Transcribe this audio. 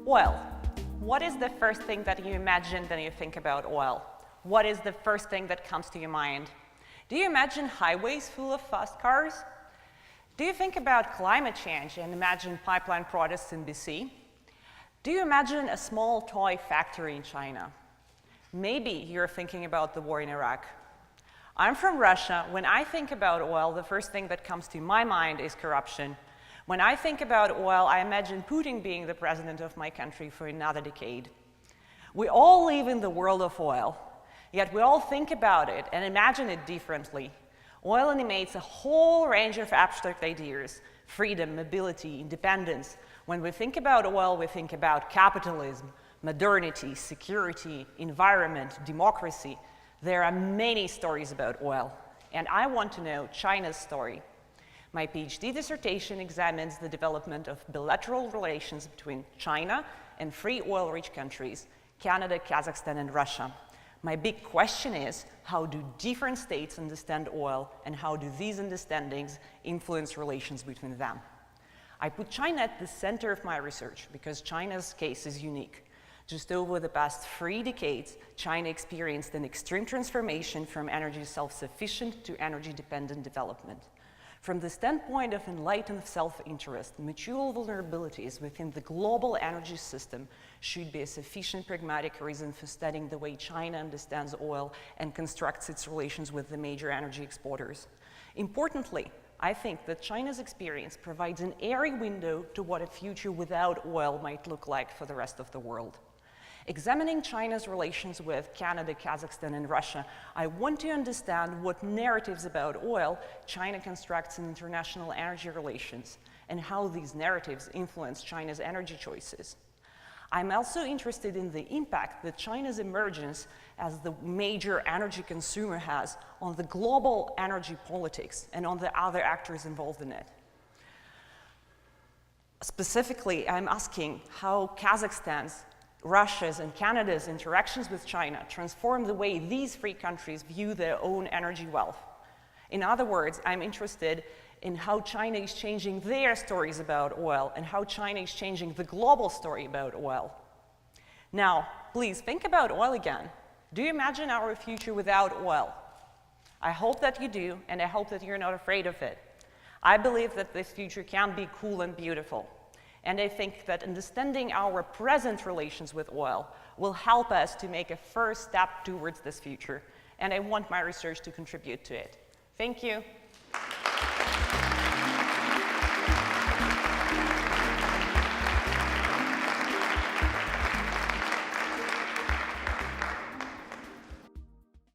Oil. What is the first thing that you imagine when you think about oil? What is the first thing that comes to your mind? Do you imagine highways full of fast cars? Do you think about climate change and imagine pipeline protests in BC? Do you imagine a small toy factory in China? Maybe you're thinking about the war in Iraq. I'm from Russia. When I think about oil, the first thing that comes to my mind is corruption. When I think about oil, I imagine Putin being the president of my country for another decade. We all live in the world of oil, yet we all think about it and imagine it differently. Oil animates a whole range of abstract ideas: freedom, mobility, independence. When we think about oil, we think about capitalism, modernity, security, environment, democracy. There are many stories about oil, and I want to know China's story. My PhD dissertation examines the development of bilateral relations between China and three oil-rich countries: Canada, Kazakhstan, and Russia. My big question is, how do different states understand oil, and how do these understandings influence relations between them? I put China at the center of my research because China's case is unique. Just over the past 3 decades, China experienced an extreme transformation from energy self-sufficient to energy-dependent development. From the standpoint of enlightened self-interest, mutual vulnerabilities within the global energy system should be a sufficient pragmatic reason for studying the way China understands oil and constructs its relations with the major energy exporters. Importantly, I think that China's experience provides an airy window to what a future without oil might look like for the rest of the world. Examining China's relations with Canada, Kazakhstan, and Russia, I want to understand what narratives about oil China constructs in international energy relations and how these narratives influence China's energy choices. I'm also interested in the impact that China's emergence as the major energy consumer has on the global energy politics and on the other actors involved in it. Specifically, I'm asking how Kazakhstan's, Russia's, and Canada's interactions with China transform the way these three countries view their own energy wealth. In other words, I'm interested in how China is changing their stories about oil and how China is changing the global story about oil. Now, please think about oil again. Do you imagine our future without oil? I hope that you do, and I hope that you're not afraid of it. I believe that this future can be cool and beautiful. And I think that understanding our present relations with oil will help us to make a first step towards this future. And I want my research to contribute to it. Thank you.